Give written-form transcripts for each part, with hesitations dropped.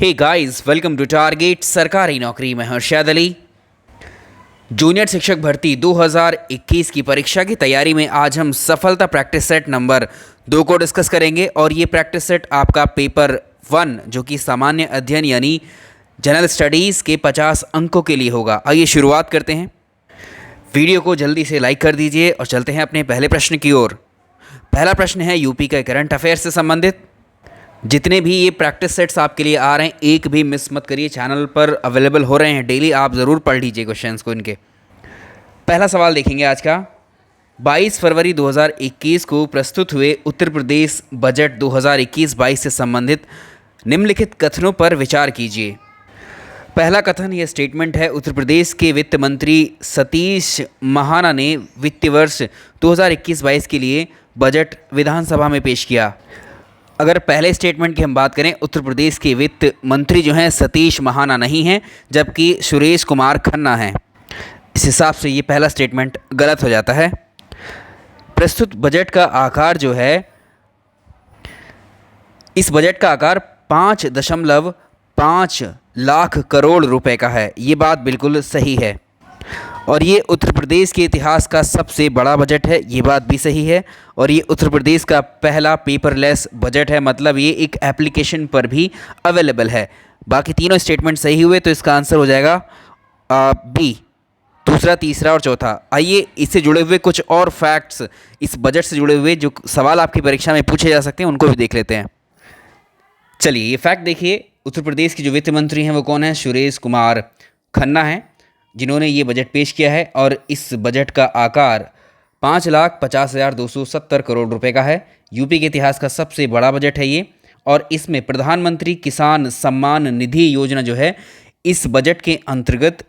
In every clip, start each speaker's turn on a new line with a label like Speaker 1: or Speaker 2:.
Speaker 1: Hey guys, welcome to target सरकारी नौकरी में हर्षद अली। जूनियर शिक्षक भर्ती 2021 की परीक्षा की तैयारी में आज हम सफलता प्रैक्टिस सेट नंबर 2 को डिस्कस करेंगे और ये प्रैक्टिस सेट आपका पेपर 1 जो कि सामान्य अध्ययन यानी जनरल स्टडीज़ के 50 अंकों के लिए होगा। आइए शुरुआत करते हैं। वीडियो को जल्दी से लाइक कर दीजिए और चलते हैं अपने पहले प्रश्न की ओर। पहला प्रश्न है यूपी के करंट अफेयर से संबंधित। जितने भी ये प्रैक्टिस सेट्स आपके लिए आ रहे हैं एक भी मिस मत करिए, चैनल पर अवेलेबल हो रहे हैं डेली, आप ज़रूर पढ़ लीजिए क्वेश्चंस को इनके। पहला सवाल देखेंगे आज का। 22 फरवरी 2021 को प्रस्तुत हुए उत्तर प्रदेश बजट 2021-22 से संबंधित निम्नलिखित कथनों पर विचार कीजिए। पहला कथन यह स्टेटमेंट है, उत्तर प्रदेश के वित्त मंत्री सतीश महाना ने वित्तीय वर्ष 2021-22 के लिए बजट विधानसभा में पेश किया। अगर पहले स्टेटमेंट की हम बात करें, उत्तर प्रदेश के वित्त मंत्री जो हैं सतीश महाना नहीं हैं, जबकि सुरेश कुमार खन्ना हैं। इस हिसाब से ये पहला स्टेटमेंट गलत हो जाता है। प्रस्तुत बजट का आकार जो है, इस बजट का आकार 5.5 लाख करोड़ रुपए का है। ये बात बिल्कुल सही है और ये उत्तर प्रदेश के इतिहास का सबसे बड़ा बजट है, ये बात भी सही है। और ये उत्तर प्रदेश का पहला पेपरलेस बजट है, मतलब ये एक एप्लीकेशन पर भी अवेलेबल है। बाकी तीनों स्टेटमेंट सही हुए तो इसका आंसर हो जाएगा बी, दूसरा, तीसरा और चौथा। आइए इससे जुड़े हुए कुछ और फैक्ट्स, इस बजट से जुड़े हुए जो सवाल आपकी परीक्षा में पूछे जा सकते हैं उनको भी देख लेते हैं। चलिए ये फैक्ट देखिए, उत्तर प्रदेश के जो वित्त मंत्री हैं वो कौन है? सुरेश कुमार खन्ना हैं, जिन्होंने ये बजट पेश किया है। और इस बजट का आकार 5,50,270 करोड़ रुपए का है। यूपी के इतिहास का सबसे बड़ा बजट है ये। और इसमें प्रधानमंत्री किसान सम्मान निधि योजना जो है, इस बजट के अंतर्गत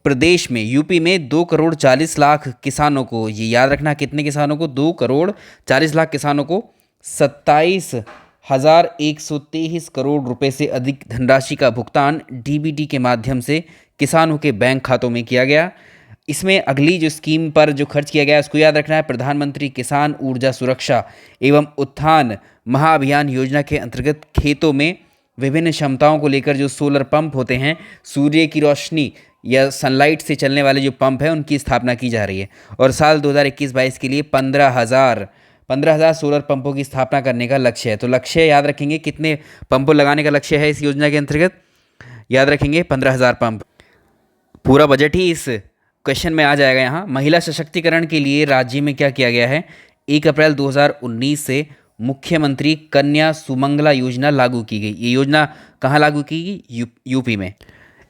Speaker 1: प्रदेश में यूपी में 2,40,00,000 किसानों को, ये याद रखना कितने किसानों को, 2,40,00,000 किसानों को 27,123 करोड़ रुपए से अधिक धनराशि का भुगतान डीबीटी के माध्यम से किसानों के बैंक खातों में किया गया। इसमें अगली जो स्कीम पर जो खर्च किया गया उसको याद रखना है, प्रधानमंत्री किसान ऊर्जा सुरक्षा एवं उत्थान महाअभियान योजना के अंतर्गत खेतों में विभिन्न क्षमताओं को लेकर जो सोलर पंप होते हैं, सूर्य की रोशनी या सनलाइट से चलने वाले जो पंप हैं उनकी स्थापना की जा रही है। और साल 2021-22 के लिए 15,000 सोलर पंपों की स्थापना करने का लक्ष्य है। तो लक्ष्य याद रखेंगे, कितने पंपों लगाने का लक्ष्य है इस योजना के अंतर्गत? याद रखेंगे 15,000 पंप। पूरा बजट ही इस क्वेश्चन में आ जाएगा यहाँ। महिला सशक्तिकरण के लिए राज्य में क्या किया गया है? 1 अप्रैल 2019 से मुख्यमंत्री कन्या सुमंगला योजना लागू की गई। ये योजना कहाँ लागू की गई? यूपी में।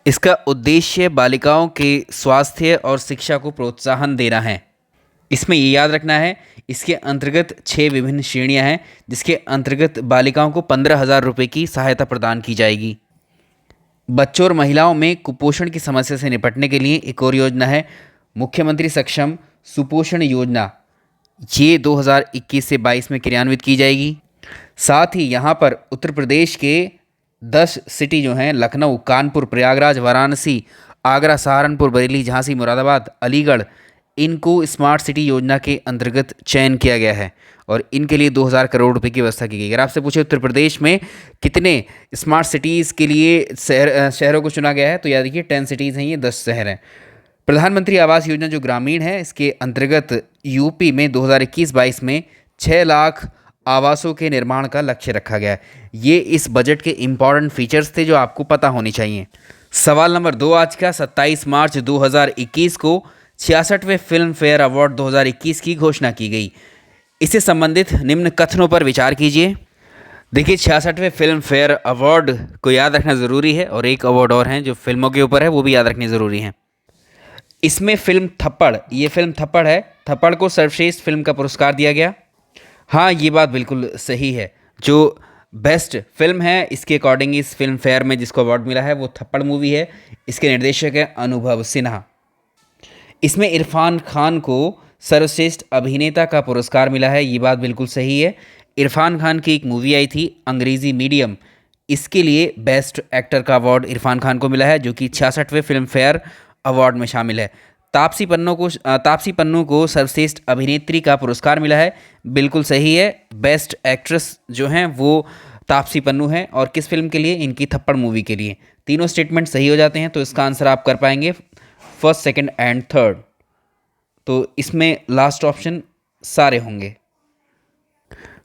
Speaker 1: इसका उद्देश्य बालिकाओं के स्वास्थ्य और शिक्षा को प्रोत्साहन देना है। इसमें ये याद रखना है, इसके अंतर्गत 6 विभिन्न श्रेणियां हैं, जिसके अंतर्गत बालिकाओं को 15,000 रुपये की सहायता प्रदान की जाएगी। बच्चों और महिलाओं में कुपोषण की समस्या से निपटने के लिए एक और योजना है, मुख्यमंत्री सक्षम सुपोषण योजना। ये 2021 से 22 में क्रियान्वित की जाएगी। साथ ही यहाँ पर उत्तर प्रदेश के 10 सिटी जो हैं, लखनऊ, कानपुर, प्रयागराज, वाराणसी, आगरा, सहारनपुर, बरेली, झांसी, मुरादाबाद, अलीगढ़, इनको स्मार्ट सिटी योजना के अंतर्गत चयन किया गया है और इनके लिए 2,000 करोड़ रुपए की व्यवस्था की गई। अगर आपसे पूछे उत्तर प्रदेश में कितने स्मार्ट सिटीज़ के लिए शहरों को चुना गया है, तो याद रखिए 10 सिटीज़ हैं, ये 10 शहर हैं। प्रधानमंत्री आवास योजना जो ग्रामीण है, इसके अंतर्गत यूपी में 2021-22 में 6 लाख आवासों के निर्माण का लक्ष्य रखा गया है। ये इस बजट के इंपॉर्टेंट फीचर्स थे जो आपको पता होने चाहिए। सवाल नंबर 2 आज का। 27 मार्च 2021 को 66वें फिल्म फेयर अवार्ड 2021 की घोषणा की गई। इससे संबंधित निम्न कथनों पर विचार कीजिए। देखिए 66वें फिल्म फेयर अवार्ड को याद रखना ज़रूरी है और एक अवार्ड और हैं जो फिल्मों के ऊपर है, वो भी याद रखनी ज़रूरी है। इसमें फिल्म थप्पड़, ये फिल्म थप्पड़ है, थप्पड़ को सर्वश्रेष्ठ फिल्म का पुरस्कार दिया गया। हाँ, ये बात बिल्कुल सही है। जो बेस्ट फिल्म है इसके अकॉर्डिंग इस फिल्म फेयर में जिसको अवार्ड मिला है वो थप्पड़ मूवी है। इसके निर्देशक है अनुभव सिन्हा। इसमें इरफान खान को सर्वश्रेष्ठ अभिनेता का पुरस्कार मिला है, ये बात बिल्कुल सही है। इरफान खान की एक मूवी आई थी अंग्रेज़ी मीडियम, इसके लिए बेस्ट एक्टर का अवार्ड इरफान खान को मिला है, जो कि 66वें फिल्म फेयर अवार्ड में शामिल है। तापसी पन्नू को सर्वश्रेष्ठ अभिनेत्री का पुरस्कार मिला है, बिल्कुल सही है। बेस्ट एक्ट्रेस जो हैं वो तापसी पन्नू है और किस फिल्म के लिए, इनकी थप्पड़ मूवी के लिए। तीनों स्टेटमेंट सही हो जाते हैं तो इसका आंसर आप कर पाएंगे फर्स्ट, सेकंड एंड थर्ड। तो इसमें लास्ट ऑप्शन सारे होंगे।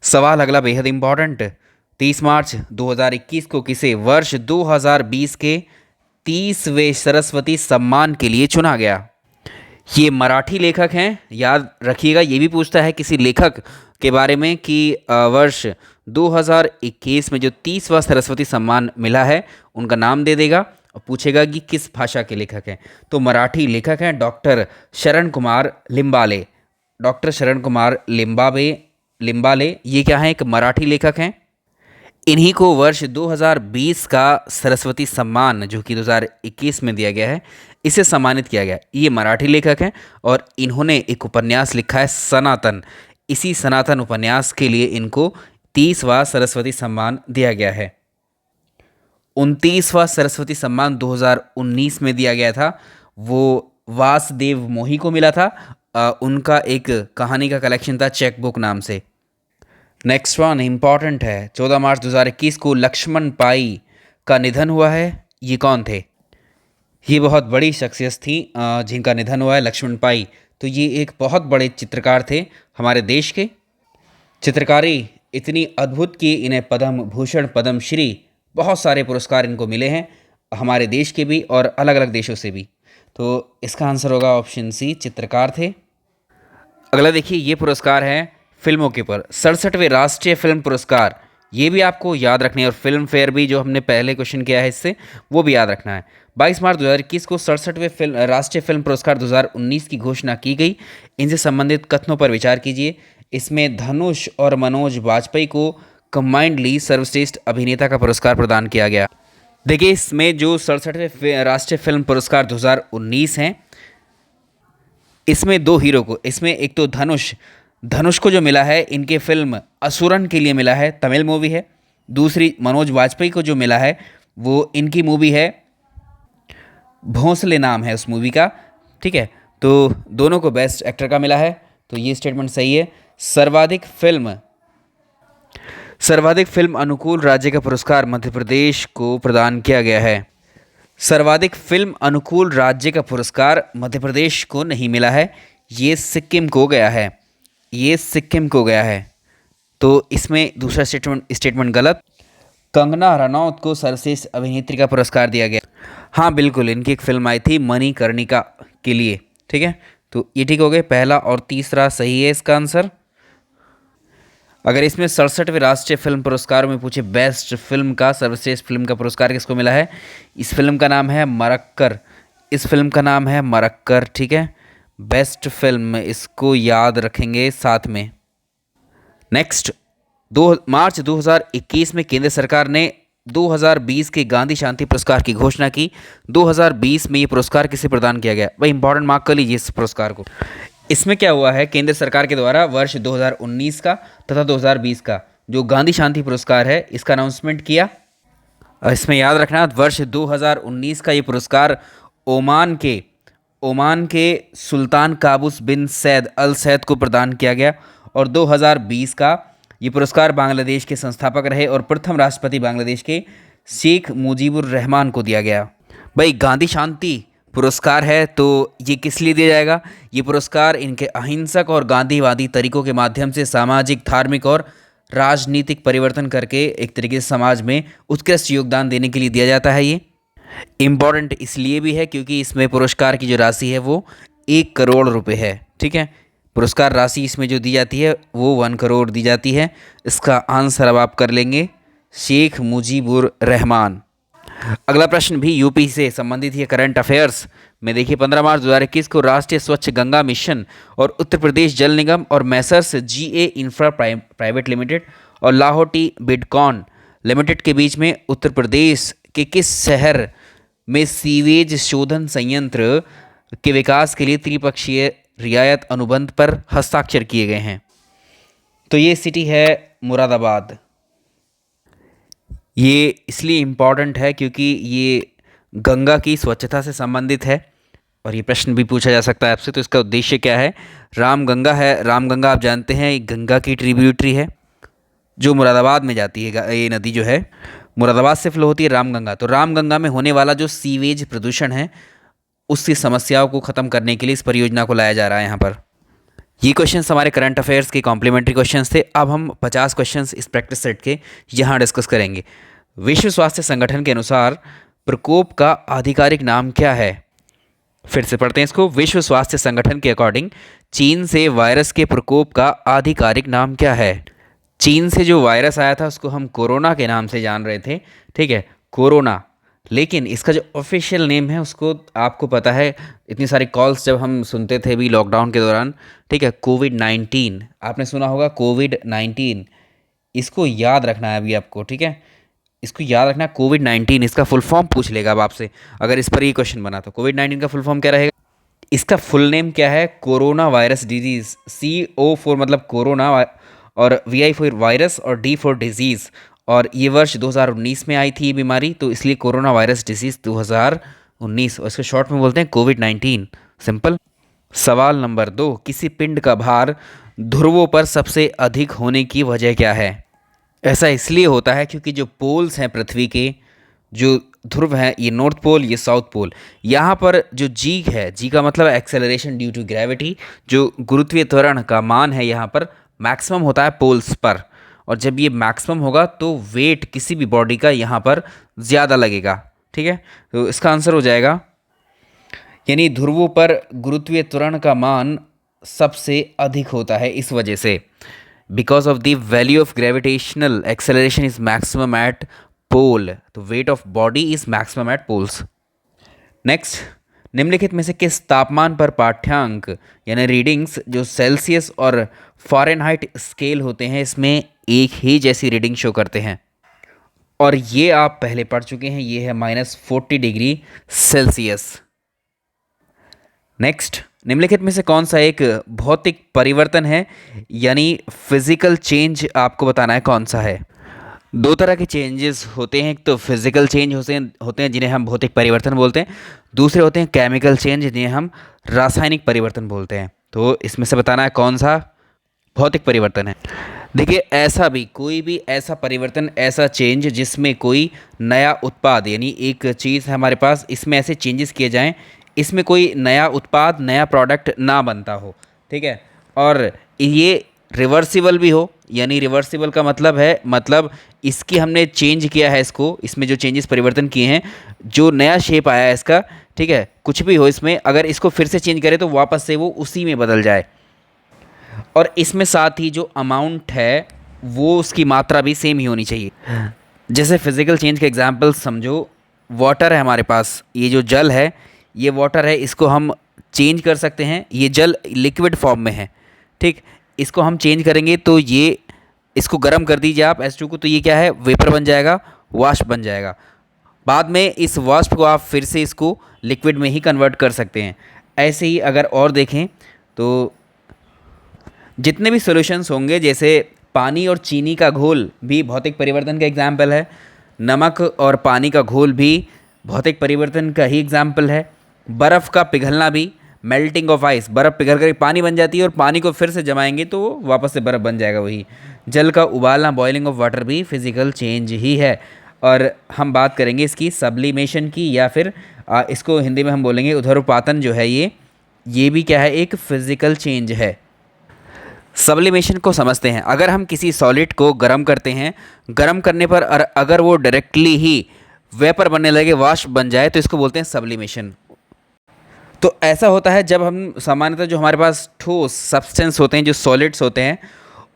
Speaker 1: सवाल अगला बेहद इंपॉर्टेंट। 30 मार्च 2021 को किसे वर्ष 2020 के 30वें सरस्वती सम्मान के लिए चुना गया? ये मराठी लेखक हैं, याद रखिएगा। ये भी पूछता है किसी लेखक के बारे में कि वर्ष 2021 में जो 30वां सरस्वती सम्मान मिला है उनका नाम दे देगा और पूछेगा कि किस भाषा के लेखक हैं। तो मराठी लेखक हैं डॉक्टर शरण कुमार लिम्बाले। डॉक्टर शरण कुमार लिम्बाले ये क्या है, एक मराठी लेखक हैं। इन्हीं को वर्ष 2020 का सरस्वती सम्मान जो कि 2021 में दिया गया है, इसे सम्मानित किया गया। ये मराठी लेखक हैं और इन्होंने एक उपन्यास लिखा है सनातन। इसी सनातन उपन्यास के लिए इनको 30वां सरस्वती सम्मान दिया गया है। 29वां सरस्वती सम्मान 2019 में दिया गया था, वो वासुदेव मोही को मिला था। उनका एक कहानी का कलेक्शन था चेकबुक नाम से। नेक्स्ट वन इंपॉर्टेंट है। 14 मार्च 2021 को लक्ष्मण पाई का निधन हुआ है। ये कौन थे? ये बहुत बड़ी शख्सियत थी जिनका निधन हुआ है, लक्ष्मण पाई। तो ये एक बहुत बड़े चित्रकार थे हमारे देश के। चित्रकारी इतनी अद्भुत कि इन्हें पद्म भूषण, पद्म श्री, बहुत सारे पुरस्कार इनको मिले हैं, हमारे देश के भी और अलग अलग देशों से भी। तो इसका आंसर होगा ऑप्शन सी, चित्रकार थे। अगला देखिए, ये पुरस्कार है फिल्मों के ऊपर 67वें राष्ट्रीय फिल्म पुरस्कार। ये भी आपको याद रखने है और फिल्म फेयर भी जो हमने पहले क्वेश्चन किया है इससे, वो भी याद रखना है। 22 मार्च 2021 को 67वें राष्ट्रीय फिल्म पुरस्कार 2019 की घोषणा की गई। इनसे संबंधित कथनों पर विचार कीजिए। इसमें धनुष और मनोज बाजपेयी को कंबाइंडली सर्वश्रेष्ठ अभिनेता का पुरस्कार प्रदान किया गया। देखिए, इसमें जो 67वें राष्ट्रीय फिल्म पुरस्कार 2019 हैं, इसमें दो हीरो को, इसमें एक तो धनुष को जो मिला है इनके फिल्म असुरन के लिए मिला है, तमिल मूवी है। दूसरी मनोज वाजपेयी को जो मिला है वो इनकी मूवी है भोंसले, नाम है उस मूवी का, ठीक है। तो दोनों को बेस्ट एक्टर का मिला है, तो ये स्टेटमेंट सही है। सर्वाधिक फिल्म अनुकूल राज्य का पुरस्कार मध्य प्रदेश को प्रदान किया गया है। सर्वाधिक फिल्म अनुकूल राज्य का पुरस्कार मध्य प्रदेश को नहीं मिला है, ये सिक्किम को गया है। तो इसमें दूसरा स्टेटमेंट गलत। कंगना रनौत को सर्वश्रेष्ठ अभिनेत्री का पुरस्कार दिया गया। हाँ बिल्कुल, इनकी एक फिल्म आई थी मणिकर्णिका के लिए, ठीक है। तो ये ठीक हो गए, पहला और तीसरा सही है इसका आंसर। अगर इसमें 67वें राष्ट्रीय फिल्म पुरस्कार में पूछे बेस्ट फिल्म का, सर्वश्रेष्ठ फिल्म का पुरस्कार किसको मिला है, इस फिल्म का नाम है मरक्कर, ठीक है। बेस्ट फिल्म, इसको याद रखेंगे साथ में। नेक्स्ट, 2 मार्च 2021 में केंद्र सरकार ने 2020 के गांधी शांति पुरस्कार की घोषणा की। 2020 में ये पुरस्कार किसे प्रदान किया गया? भाई इंपॉर्टेंट, मार्क कर लीजिए इस पुरस्कार को। इसमें क्या हुआ है, केंद्र सरकार के द्वारा वर्ष 2019 का तथा 2020 का जो गांधी शांति पुरस्कार है इसका अनाउंसमेंट किया। इसमें याद रखना, वर्ष 2019 का ये पुरस्कार ओमान के सुल्तान काबूस बिन सैद अल सैद को प्रदान किया गया। और 2020 का ये पुरस्कार बांग्लादेश के संस्थापक रहे और प्रथम राष्ट्रपति बांग्लादेश के शेख मुजीबुर रहमान को दिया गया। भाई गांधी शांति पुरस्कार है तो ये किस लिए दिया जाएगा? ये पुरस्कार इनके अहिंसक और गांधीवादी तरीकों के माध्यम से सामाजिक, धार्मिक और राजनीतिक परिवर्तन करके एक तरीके से समाज में उत्कृष्ट योगदान देने के लिए दिया जाता है। ये इम्पॉर्टेंट इसलिए भी है क्योंकि इसमें पुरस्कार की जो राशि है वो 1 करोड़ रुपए है, ठीक है। पुरस्कार राशि इसमें जो दी जाती है वो 1 करोड़ दी जाती है। इसका आंसर अब आप कर लेंगे शेख मुजीबुर रहमान। अगला प्रश्न भी यूपी से संबंधित है, करंट अफेयर्स में देखिए। 15 मार्च 2021 को राष्ट्रीय स्वच्छ गंगा मिशन और उत्तर प्रदेश जल निगम और Messrs GA infra private limited और लाहौटी बिडकॉन लिमिटेड के बीच में उत्तर प्रदेश के किस शहर में सीवेज शोधन संयंत्र के विकास के लिए त्रिपक्षीय रियायत अनुबंध पर हस्ताक्षर किए गए हैं? तो ये सिटी है मुरादाबाद। ये इसलिए इम्पॉर्टेंट है क्योंकि ये गंगा की स्वच्छता से संबंधित है और ये प्रश्न भी पूछा जा सकता है आपसे। तो इसका उद्देश्य क्या है? रामगंगा है। रामगंगा आप जानते हैं एक गंगा की ट्रिब्यूटरी है। जो मुरादाबाद में जाती है ये नदी जो है, मुरादाबाद से फ्लो होती है रामगंगा। तो रामगंगा में होने वाला जो सीवेज प्रदूषण है उसकी समस्याओं को ख़त्म करने के लिए इस परियोजना को लाया जा रहा है यहाँ पर। ये क्वेश्चंस हमारे करंट अफेयर्स के कॉम्प्लीमेंट्री क्वेश्चंस थे। अब हम 50 क्वेश्चंस इस प्रैक्टिस सेट के यहाँ डिस्कस करेंगे। विश्व स्वास्थ्य संगठन के अनुसार प्रकोप का आधिकारिक नाम क्या है? फिर से पढ़ते हैं इसको। विश्व स्वास्थ्य संगठन के अकॉर्डिंग चीन से वायरस के प्रकोप का आधिकारिक नाम क्या है? चीन से जो वायरस आया था उसको हम कोरोना के नाम से जान रहे थे, ठीक है, कोरोना। लेकिन इसका जो ऑफिशियल नेम है उसको आपको पता है, इतनी सारी कॉल्स जब हम सुनते थे भी लॉकडाउन के दौरान, ठीक है, कोविड-19 आपने सुना होगा, कोविड-19 इसको याद रखना है अभी आपको, ठीक है, इसको याद रखना है। कोविड-19 इसका फुल फॉर्म पूछ लेगा अब आपसे अगर इस पर ये क्वेश्चन बना तो। कोविड-19 का फुल फॉर्म क्या रहेगा? इसका फुल नेम क्या है? Corona virus disease. CO for मतलब कोरोना, और VI फॉर वायरस, और D फॉर डिजीज़। और ये वर्ष 2019 में आई थी ये बीमारी, तो इसलिए कोरोना वायरस डिजीज़ 2019, और इसको शॉर्ट में बोलते हैं कोविड-19, सिंपल। सवाल नंबर 2, किसी पिंड का भार ध्रुवों पर सबसे अधिक होने की वजह क्या है? ऐसा इसलिए होता है क्योंकि जो पोल्स हैं पृथ्वी के, जो ध्रुव हैं, ये नॉर्थ पोल, ये साउथ पोल, यहाँ पर जो जी है, जी का मतलब एक्सेलरेशन ड्यू टू ग्रेविटी, जो गुरुत्वीय त्वरण का मान है यहाँ पर मैक्सिमम होता है पोल्स पर। और जब ये मैक्सिमम होगा तो वेट किसी भी बॉडी का यहाँ पर ज़्यादा लगेगा, ठीक है। तो इसका आंसर हो जाएगा, यानी ध्रुवों पर गुरुत्वीय त्वरण का मान सबसे अधिक होता है इस वजह से, because of the value of gravitational acceleration is maximum at pole, तो weight of body is maximum at poles. Next, निम्नलिखित में से किस तापमान पर पाठ्यांक यानी रीडिंग्स जो सेल्सियस और फ़ारेनहाइट स्केल होते हैं इसमें एक ही जैसी रीडिंग शो करते हैं? और ये आप पहले पढ़ चुके हैं, ये है -40 डिग्री सेल्सियस। नेक्स्ट, निम्नलिखित में से कौन सा एक भौतिक परिवर्तन है, यानी फिजिकल चेंज आपको बताना है कौन सा है? दो तरह के चेंजेस होते हैं, एक तो फिजिकल चेंज होते हैं जिन्हें हम भौतिक परिवर्तन बोलते हैं, दूसरे होते हैं केमिकल चेंज जिन्हें हम रासायनिक परिवर्तन बोलते हैं। तो इसमें से बताना है कौन सा भौतिक परिवर्तन है। देखिए, ऐसा भी कोई भी ऐसा परिवर्तन, ऐसा चेंज जिसमें कोई नया उत्पाद, यानी एक चीज़ है हमारे पास, इसमें ऐसे चेंजेस किए जाएं इसमें कोई नया उत्पाद, नया प्रोडक्ट ना बनता हो, ठीक है, और ये रिवर्सिबल भी हो, यानी रिवर्सिबल का मतलब है, मतलब इसकी हमने चेंज किया है, इसको, इसमें जो चेंजेस परिवर्तन किए हैं, जो नया शेप आया है इसका, ठीक है, कुछ भी हो इसमें, अगर इसको फिर से चेंज करें तो वापस से वो उसी में बदल जाए। और इसमें साथ ही जो अमाउंट है वो उसकी मात्रा भी सेम ही होनी चाहिए। जैसे फिजिकल चेंज का एग्जांपल समझो, वाटर है हमारे पास, ये जो जल है, ये वाटर है, इसको हम चेंज कर सकते हैं, ये जल लिक्विड फॉर्म में है, ठीक, इसको हम चेंज करेंगे तो ये, इसको गर्म कर दीजिए आप H2 को, तो ये क्या है, वेपर बन जाएगा, वाष्प बन जाएगा। बाद में इस वाष्प को आप फिर से इसको लिक्विड में ही कन्वर्ट कर सकते हैं। ऐसे ही अगर और देखें तो जितने भी सॉल्यूशंस होंगे, जैसे पानी और चीनी का घोल भी भौतिक परिवर्तन का एग्जाम्पल है, नमक और पानी का घोल भी भौतिक परिवर्तन का ही एग्जाम्पल है, बर्फ़ का पिघलना भी, मेल्टिंग ऑफ आइस, बर्फ़ पिघल कर पानी बन जाती है और पानी को फिर से जमाएंगे तो वो वापस से बर्फ़ बन जाएगा वही। जल का उबालना, बॉइलिंग ऑफ वाटर भी फिज़िकल चेंज ही है। और हम बात करेंगे इसकी सब्लिमेशन की, या फिर इसको हिंदी में हम बोलेंगे उधर्वपातन जो है, ये भी क्या है, एक फिज़िकल चेंज है। सब्लिमेशन को समझते हैं। अगर हम किसी सॉलिड को गर्म करते हैं, गर्म करने पर अगर वो डायरेक्टली ही वेपर बनने लगे, वाष्प बन जाए, तो इसको बोलते हैं सब्लिमेशन। तो ऐसा होता है जब हम सामान्यतः जो हमारे पास ठोस सब्सटेंस होते हैं, जो सॉलिड्स होते हैं,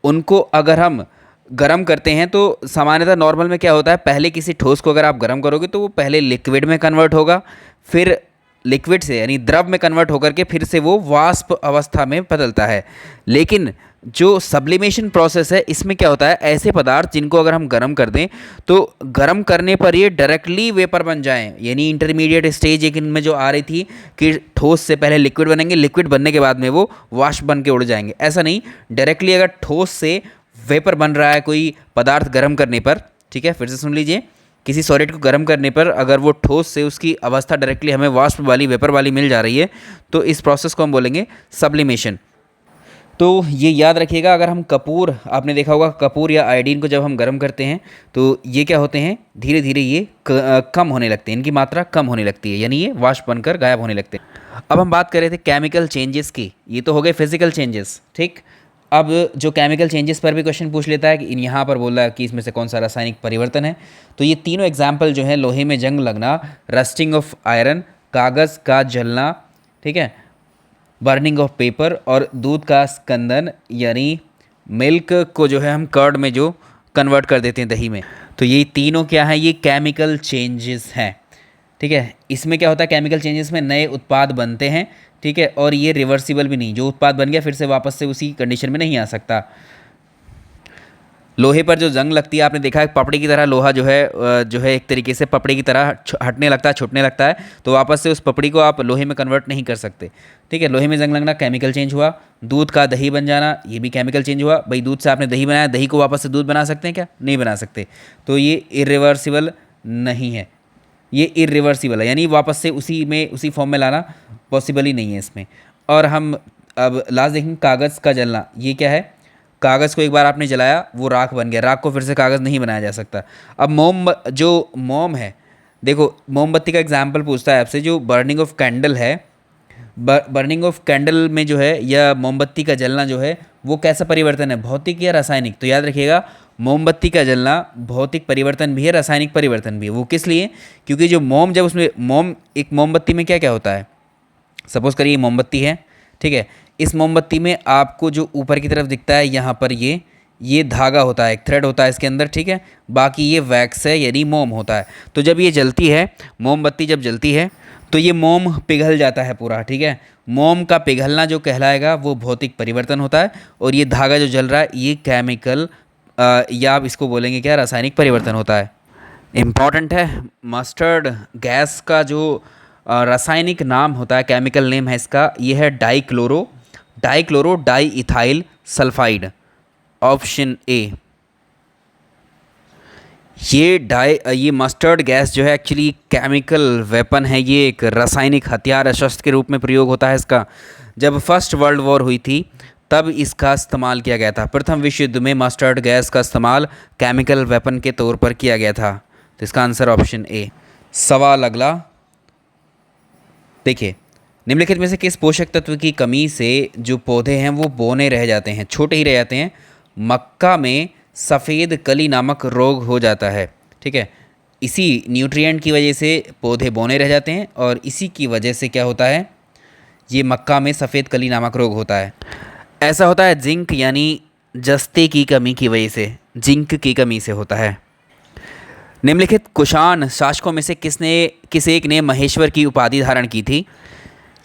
Speaker 1: उनको अगर हम गर्म करते हैं तो सामान्यतः नॉर्मल में क्या होता है, पहले किसी ठोस को अगर आप गर्म करोगे तो वो पहले लिक्विड में कन्वर्ट होगा, फिर लिक्विड से यानी द्रव में कन्वर्ट होकर के फिर से वो वाष्प अवस्था में बदलता है। लेकिन जो सब्लिमेशन प्रोसेस है, इसमें क्या होता है, ऐसे पदार्थ जिनको अगर हम गर्म कर दें तो गर्म करने पर ये डायरेक्टली वेपर बन जाएं, यानी इंटरमीडिएट स्टेज एक इनमें जो आ रही थी कि ठोस से पहले लिक्विड बनेंगे, लिक्विड बनने के बाद में वो वाष्प बन के उड़ जाएंगे, ऐसा नहीं, डायरेक्टली अगर ठोस से वेपर बन रहा है कोई पदार्थ गर्म करने पर, ठीक है, फिर से सुन लीजिए, किसी सॉलिड को गर्म करने पर अगर वो ठोस से उसकी अवस्था डायरेक्टली हमें वाष्प वाली, वेपर वाली मिल जा रही है, तो इस प्रोसेस को हम बोलेंगे सब्लिमेशन। तो ये याद रखिएगा, अगर हम कपूर, आपने देखा होगा कपूर या आयोडीन को जब हम गर्म करते हैं तो ये क्या होते हैं, धीरे धीरे ये कम होने लगते हैं, इनकी मात्रा कम होने लगती है, यानी ये वाष्प बनकर गायब होने लगते हैं। अब हम बात कर रहे थे केमिकल चेंजेस की, ये तो हो गए फिजिकल चेंजेस, ठीक। अब जो केमिकल चेंजेस पर भी क्वेश्चन पूछ लेता है कि यहाँ पर बोल रहा है कि इसमें से कौन सा रासायनिक परिवर्तन है, तो ये तीनों एग्जाम्पल जो है, लोहे में जंग लगना, रस्टिंग ऑफ आयरन, कागज़ का जलना, ठीक है, बर्निंग ऑफ पेपर, और दूध का स्कंदन, यानी मिल्क को जो है हम कर्ड में जो कन्वर्ट कर देते हैं दही में, तो ये तीनों क्या है, ये केमिकल चेंजेस हैं, ठीक है। इसमें क्या होता है, केमिकल चेंजेस में नए उत्पाद बनते हैं, ठीक है, और ये रिवर्सिबल भी नहीं, जो उत्पाद बन गया फिर से वापस से उसी कंडीशन में नहीं आ सकता। लोहे पर जो जंग लगती है, आपने देखा है पपड़ी की तरह लोहा जो है एक तरीके से पपड़ी की तरह हटने लगता है, छूटने लगता है, तो वापस से उस पपड़ी को आप लोहे में कन्वर्ट नहीं कर सकते, ठीक है। लोहे में जंग लगना केमिकल चेंज हुआ। दूध का दही बन जाना, ये भी केमिकल चेंज हुआ। भाई दूध से आपने दही बनाया, दही को वापस से दूध बना सकते हैं क्या, नहीं बना सकते, तो ये इरिवर्सिबल नहीं है, ये इरिवर्सिबल है, यानी वापस से उसी फॉर्म में लाना पॉसिबल ही नहीं है इसमें। और हम अब लास्ट देखेंगे, कागज़ का जलना, ये क्या है, कागज़ को एक बार आपने जलाया, वो राख बन गया, राख को फिर से कागज़ नहीं बनाया जा सकता। अब मोम है, देखो मोमबत्ती का एग्जाम्पल पूछता है आपसे, जो बर्निंग ऑफ कैंडल है, बर्निंग ऑफ कैंडल में जो है, या मोमबत्ती का जलना जो है, वो कैसा परिवर्तन है, भौतिक या रासायनिक, तो याद रखिएगा मोमबत्ती का जलना भौतिक परिवर्तन भी है, रासायनिक परिवर्तन भी है। वो किस लिए, क्योंकि जो जब उसमें एक मोमबत्ती में क्या क्या होता है, सपोज़ करिए मोमबत्ती है, ठीक है, इस मोमबत्ती में आपको जो ऊपर की तरफ दिखता है, यहाँ पर ये धागा होता है, एक थ्रेड होता है इसके अंदर, ठीक है, बाकी ये वैक्स है, यानी मोम होता है। तो जब ये जलती है, मोमबत्ती जब जलती है, तो ये मोम पिघल जाता है पूरा, ठीक है। मोम का पिघलना जो कहलाएगा वो भौतिक परिवर्तन होता है, और ये धागा जो जल रहा है ये केमिकल या आप इसको बोलेंगे क्या, रासायनिक परिवर्तन होता है। इम्पॉर्टेंट है, मस्टर्ड गैस का जो रासायनिक नाम होता है, केमिकल नेम है इसका, ये है dichloro di ethyl sulphide, option A. ये मस्टर्ड गैस जो है एक्चुअली केमिकल वेपन है, ये एक रासायनिक हथियार, शस्त्र के रूप में प्रयोग होता है इसका। जब फर्स्ट वर्ल्ड वॉर हुई थी तब इसका इस्तेमाल किया गया था। प्रथम विश्व युद्ध में मस्टर्ड गैस का इस्तेमाल केमिकल वेपन के तौर पर किया गया था, तो इसका आंसर ऑप्शन ए। सवाल अगला देखिए, निम्नलिखित में से किस पोषक तत्व की कमी से जो पौधे हैं वो बौने रह जाते हैं, छोटे ही रह जाते हैं। मक्का में सफ़ेद कली नामक रोग हो जाता है, ठीक है, इसी न्यूट्रिएंट की वजह से पौधे बौने रह जाते हैं, और इसी की वजह से क्या होता है, ये मक्का में सफ़ेद कली नामक रोग होता है। ऐसा होता है जिंक यानी जस्ते की कमी की वजह से, जिंक की कमी से होता है। निम्नलिखित कुषाण शासकों में से किस एक ने महेश्वर की उपाधि धारण की थी,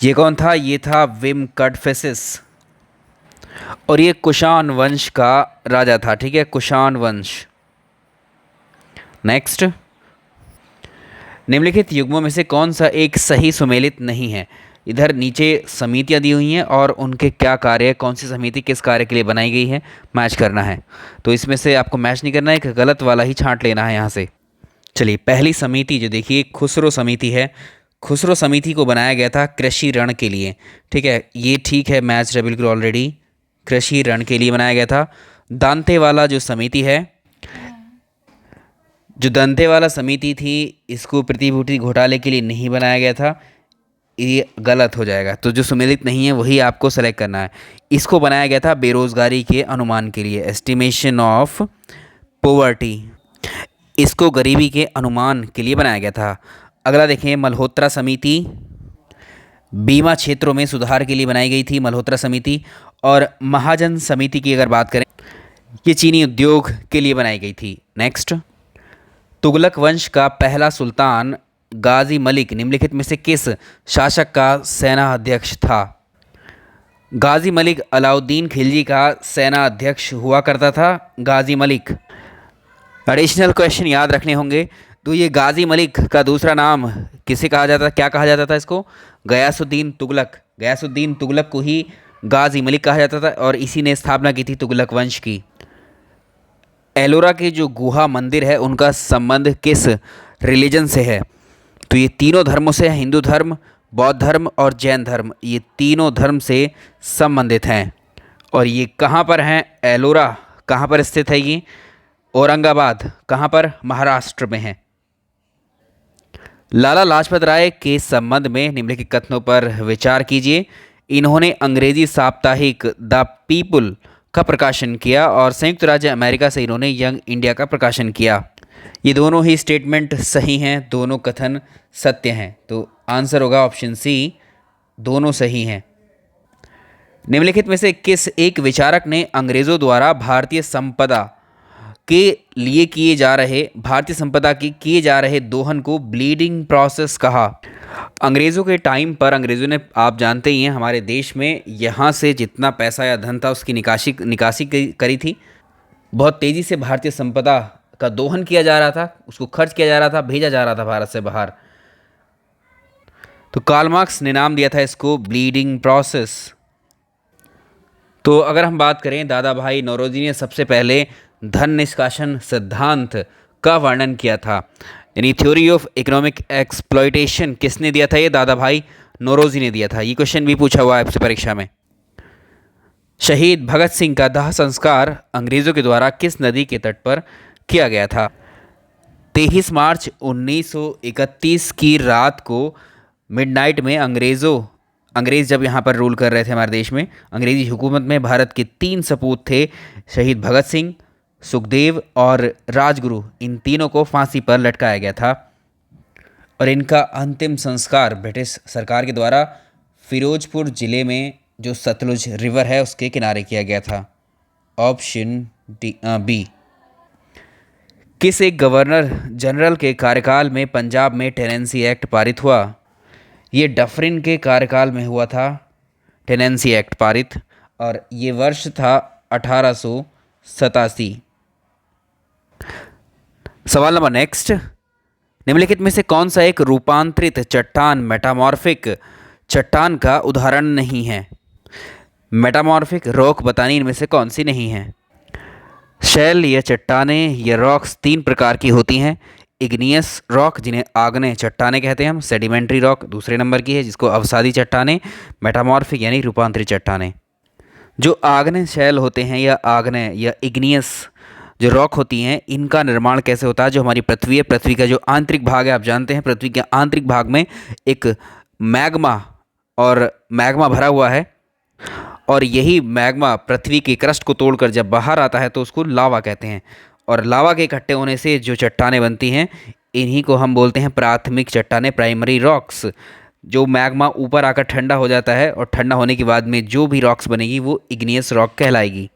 Speaker 1: ये कौन था, ये था विम कडफिसिस, और ये कुषाण वंश का राजा था, ठीक है, कुषाण वंश। नेक्स्ट, निम्नलिखित युग्मों में से कौन सा एक सही सुमेलित नहीं है। इधर नीचे समितियाँ दी हुई हैं और उनके क्या कार्य, कौन सी समिति किस कार्य के लिए बनाई गई है, मैच करना है। तो इसमें से आपको मैच नहीं करना है, एक गलत वाला ही छांट लेना है यहाँ से। चलिए, पहली समिति जो देखिए खुसरो समिति है, खुसरो समिति को बनाया गया था कृषि ऋण के लिए, ठीक है, ये ठीक है, मैच है बिल्कुल ऑलरेडी, कृषि ऋण के लिए बनाया गया था। दांतेवाला जो समिति है, जो दंतेवाला समिति थी, इसको प्रतिभूति घोटाले के लिए नहीं बनाया गया था, ये गलत हो जाएगा। तो जो सुमेलित नहीं है वही आपको सेलेक्ट करना है। इसको बनाया गया था बेरोजगारी के अनुमान के लिए, एस्टिमेशन ऑफ पोवर्टी, इसको गरीबी के अनुमान के लिए बनाया गया था। अगला देखें, मल्होत्रा समिति, बीमा क्षेत्रों में सुधार के लिए बनाई गई थी मल्होत्रा समिति। और महाजन समिति की अगर बात करें, ये चीनी उद्योग के लिए बनाई गई थी। नेक्स्ट, तुगलक वंश का पहला सुल्तान गाजी मलिक निम्नलिखित में से किस शासक का सेना अध्यक्ष था। गाजी मलिक अलाउद्दीन खिलजी का सेना अध्यक्ष हुआ करता था, गाजी मलिक। एडिशनल क्वेश्चन याद रखने होंगे, तो ये गाजी मलिक का दूसरा नाम किसे कहा जाता था, क्या कहा जाता था इसको, गयासुद्दीन तुगलक। गयासुद्दीन तुगलक को ही गाजी मलिक कहा जाता था, और इसी ने स्थापना की थी तुगलक वंश की। एलोरा के जो गुहा मंदिर है उनका संबंध किस रिलीजन से है, तो ये तीनों धर्मों से, हिंदू धर्म, बौद्ध धर्म और जैन धर्म, ये तीनों धर्म से संबंधित हैं। और ये कहाँ पर है? एलोरा कहाँ पर स्थित है ये? औरंगाबाद कहाँ पर? महाराष्ट्र में है। लाला लाजपत राय के संबंध में निम्नलिखित कथनों पर विचार कीजिए। इन्होंने अंग्रेजी साप्ताहिक द पीपुल का प्रकाशन किया और संयुक्त राज्य अमेरिका से इन्होंने यंग इंडिया का प्रकाशन किया। ये दोनों ही स्टेटमेंट सही हैं, दोनों कथन सत्य हैं, तो आंसर होगा ऑप्शन सी, दोनों सही हैं। निम्नलिखित में से किस एक विचारक ने अंग्रेजों द्वारा भारतीय संपदा के किए जा रहे दोहन को ब्लीडिंग प्रोसेस कहा? अंग्रेज़ों के टाइम पर अंग्रेज़ों ने, आप जानते ही हैं, हमारे देश में यहाँ से जितना पैसा या धन था उसकी निकासी करी थी। बहुत तेज़ी से भारतीय संपदा का दोहन किया जा रहा था, उसको खर्च किया जा रहा था, भेजा जा रहा था भारत से बाहर। तो कार्ल मार्क्स ने नाम दिया था इसको ब्लीडिंग प्रोसेस। तो अगर हम बात करें, दादा भाई नौरोजी ने सबसे पहले धन निष्कासन सिद्धांत का वर्णन किया था, यानी थ्योरी ऑफ इकोनॉमिक एक्सप्लॉयटेशन किसने दिया था? ये दादा भाई नौरोजी ने दिया था। ये क्वेश्चन भी पूछा हुआ है आपसे परीक्षा में। शहीद भगत सिंह का दाह संस्कार अंग्रेज़ों के द्वारा किस नदी के तट पर किया गया था? 23 मार्च 1931 की रात को मिडनाइट में अंग्रेज़ जब यहाँ पर रूल कर रहे थे हमारे देश में, अंग्रेज़ी हुकूमत में भारत के 3 सपूत थे, शहीद भगत सिंह, सुखदेव और राजगुरु। इन तीनों को फांसी पर लटकाया गया था और इनका अंतिम संस्कार ब्रिटिश सरकार के द्वारा फिरोजपुर ज़िले में जो सतलुज रिवर है उसके किनारे किया गया था। Option B. किस एक गवर्नर जनरल के कार्यकाल में पंजाब में टेनेंसी एक्ट पारित हुआ? ये डफरिन के कार्यकाल में हुआ था टेनेंसी एक्ट पारित, और ये वर्ष था 1887। सवाल नंबर नेक्स्ट, निम्नलिखित में से कौन सा एक रूपांतरित चट्टान मेटामॉर्फिक चट्टान का उदाहरण नहीं है? मेटामॉर्फिक रॉक बतानी इनमें से कौन सी नहीं है? शैल या चट्टानें या रॉक्स 3 प्रकार की होती हैं। इग्नियस रॉक जिन्हें आग्नेय चट्टानें कहते हैं हम, सेडिमेंट्री रॉक दूसरे नंबर की है जिसको अवसादी चट्टानें, मेटामॉर्फिक यानी रूपांतरित चट्टानें। जो आग्नेय शैल होते हैं या आग्नेय या इग्नियस जो रॉक होती हैं, इनका निर्माण कैसे होता है? जो हमारी पृथ्वी है, पृथ्वी का जो आंतरिक भाग है, आप जानते हैं पृथ्वी के आंतरिक भाग में एक मैग्मा भरा हुआ है, और यही मैग्मा पृथ्वी के क्रस्ट को तोड़कर जब बाहर आता है तो उसको लावा कहते हैं, और लावा के इकट्ठे होने से जो चट्टानें बनती हैं इन्हीं को हम बोलते हैं प्राथमिक चट्टानें, प्राइमरी रॉक्स। जो मैग्मा ऊपर आकर ठंडा हो जाता है और ठंडा होने के बाद में जो भी रॉक्स बनेगी वो इग्नियस रॉक कहलाएगी।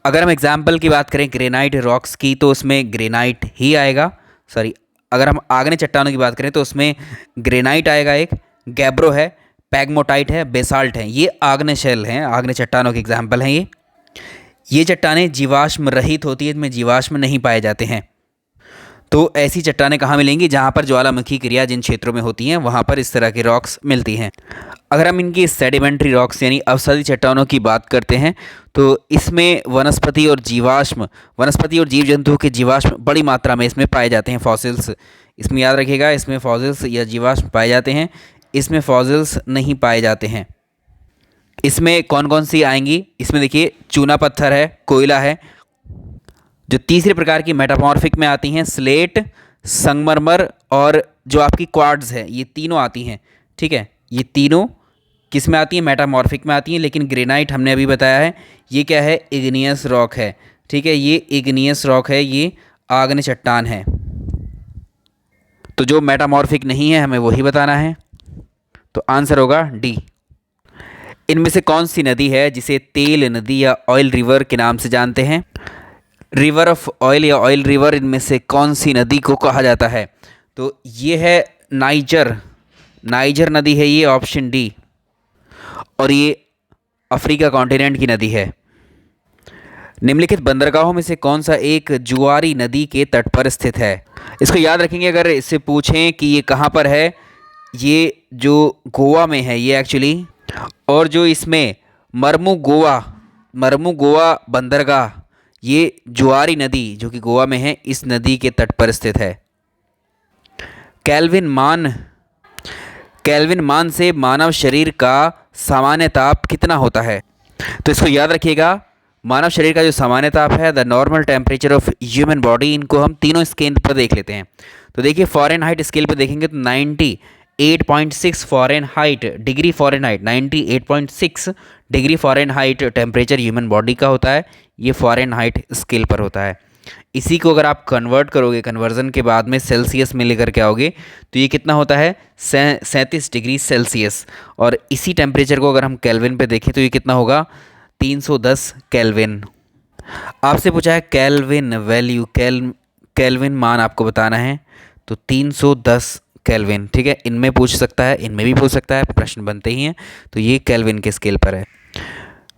Speaker 1: अगर हम एग्जाम्पल की बात करें ग्रेनाइट रॉक्स की तो उसमें ग्रेनाइट ही आएगा, अगर हम आग्नेय चट्टानों की बात करें तो उसमें ग्रेनाइट आएगा, एक गैब्रो है, पैग्मोटाइट है, बेसाल्ट है, ये आग्नेय शैल हैं, आग्नेय चट्टानों के एग्जाम्पल हैं ये चट्टानें जीवाश्म रहित होती है, इनमें जीवाश्म नहीं पाए जाते हैं। तो ऐसी चट्टानें कहाँ मिलेंगी? जहाँ पर ज्वालामुखी क्रिया जिन क्षेत्रों में होती हैं वहाँ पर इस तरह के रॉक्स मिलती हैं। अगर हम इनकी सेडिमेंट्री रॉक्स यानी अवसादी चट्टानों की बात करते हैं तो इसमें वनस्पति और जीव जंतुओं के जीवाश्म बड़ी मात्रा में इसमें पाए जाते हैं, फॉसिल्स। इसमें याद रखिएगा, इसमें फॉसिल्स या जीवाश्म पाए जाते हैं, इसमें फॉसिल्स नहीं पाए जाते हैं। इसमें कौन कौन सी आएंगी? इसमें देखिए चूना पत्थर है, कोयला है। जो तीसरे प्रकार की मेटामॉर्फिक में आती हैं स्लेट, संगमरमर और जो आपकी क्वार्ट्ज है, ये तीनों आती हैं। ठीक है, ये तीनों किस में आती हैं? मेटामॉर्फिक में आती हैं। लेकिन ग्रेनाइट हमने अभी बताया है ये क्या है? इग्नियस रॉक है। ठीक है, ये इग्नियस रॉक है, ये आग्नेय चट्टान है। तो जो मेटामॉर्फिक नहीं है हमें वही बताना है, तो आंसर होगा डी। इनमें से कौन सी नदी है जिसे तेल नदी या ऑयल रिवर के नाम से जानते हैं? रिवर ऑफ ऑयल या ऑयल रिवर, इनमें से कौन सी नदी को कहा जाता है? तो ये है नाइजर नदी है ये, ऑप्शन डी, और ये अफ्रीका कॉन्टिनेंट की नदी है। निम्नलिखित बंदरगाहों में से कौन सा एक जुआरी नदी के तट पर स्थित है? इसको याद रखेंगे अगर इससे पूछें कि ये कहाँ पर है, ये जो गोवा में है ये एक्चुअली, और जो इसमें मरमू गोवा बंदरगाह, ये जुआरी नदी जो कि गोवा में है, इस नदी के तट पर स्थित है। केल्विन मान से मानव शरीर का सामान्य ताप कितना होता है? तो इसको याद रखिएगा। मानव शरीर का जो सामान्य ताप है, the normal temperature of human body, इनको हम तीनों स्केल पर देख लेते हैं। तो देखिए फ़ारेनहाइट स्केल पर देखेंगे तो 98.6 Fahrenheit degree Fahrenheit 98.6 degree Fahrenheit temperature human body का होता है। ये फ़ारेनहाइट स्केल पर होता है। इसी को अगर आप कन्वर्ट करोगे, कन्वर्जन के बाद में सेल्सियस में लेकर के आओगे तो ये कितना होता है 37 डिग्री सेल्सियस। और इसी टेम्परेचर को अगर हम केल्विन पे देखें तो ये कितना होगा 310 केल्विन। आपसे पूछा है केल्विन वैल्यू, केल्विन मान आपको बताना है, तो 310 केल्विन। ठीक है, इनमें पूछ सकता है, इनमें भी पूछ सकता है, प्रश्न बनते ही हैं। तो ये केल्विन के स्केल पर है।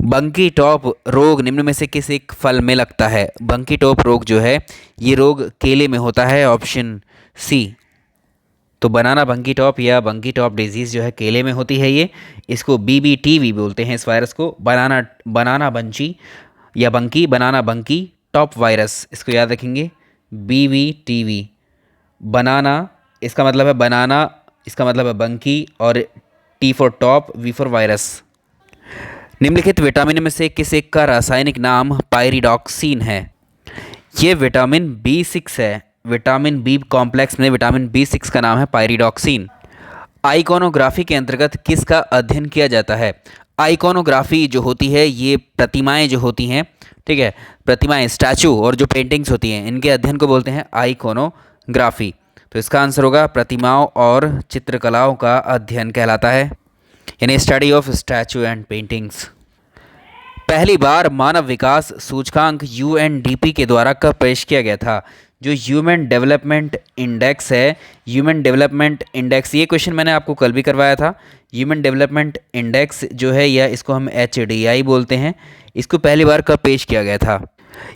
Speaker 1: बंकी टॉप रोग निम्न में से किस एक फल में लगता है? बंकी टॉप रोग जो है ये रोग केले में होता है, ऑप्शन सी। तो बनाना बंकी टॉप या बंकी टॉप डिजीज़ जो है केले में होती है। ये इसको BBTV बोलते हैं, इस वायरस को बनाना बंची या बंकी, बनाना बंकी टॉप वायरस, इसको याद रखेंगे BBTV। बनाना इसका मतलब है बनाना, इसका मतलब है बंकी, और T for top, V for virus. निम्नलिखित विटामिन में से किस एक का रासायनिक नाम पायरिडॉक्सिन है? ये विटामिन B6 है। विटामिन बी कॉम्प्लेक्स में विटामिन B6 का नाम है पायरिडॉक्सिन। आइकोनोग्राफी के अंतर्गत किसका अध्ययन किया जाता है? आइकोनोग्राफी जो होती है ये प्रतिमाएं जो होती हैं, ठीक है, प्रतिमाएं, स्टैचू और जो पेंटिंग्स होती हैं, इनके अध्ययन को बोलते हैं आइकोनोग्राफी। तो इसका आंसर होगा प्रतिमाओं और चित्रकलाओं का अध्ययन कहलाता है, यानी study of statute and paintings. पहली बार मानव विकास सूचकांक UNDP के द्वारा कब पेश किया गया था? जो ह्यूमन डेवलपमेंट इंडेक्स है, ह्यूमन डेवलपमेंट इंडेक्स, ये क्वेश्चन मैंने आपको कल भी करवाया था। ह्यूमन डेवलपमेंट इंडेक्स जो है, या इसको हम HDI बोलते हैं, इसको पहली बार कब पेश किया गया था?